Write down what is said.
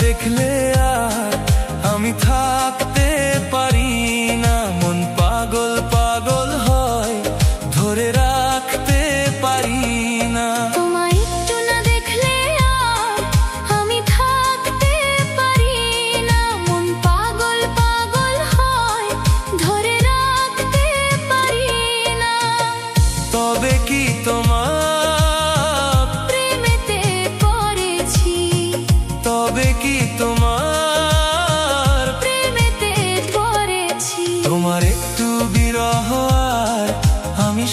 দেখলে আর আমি থাকতে পারি না, মন পাগল পাগল হয়, ধরে রাখতে পারি না। তোমায় একটু না দেখলে আর আমি থাকতে পারি না, মন পাগল পাগল হয়, ধরে রাখতে পারি না। তবে কি তোমার প্রেমেতে পড়েছি, তবে কি তোমার প্রেমেতে পড়েছি। তোমার একটু বিরহ আর আমি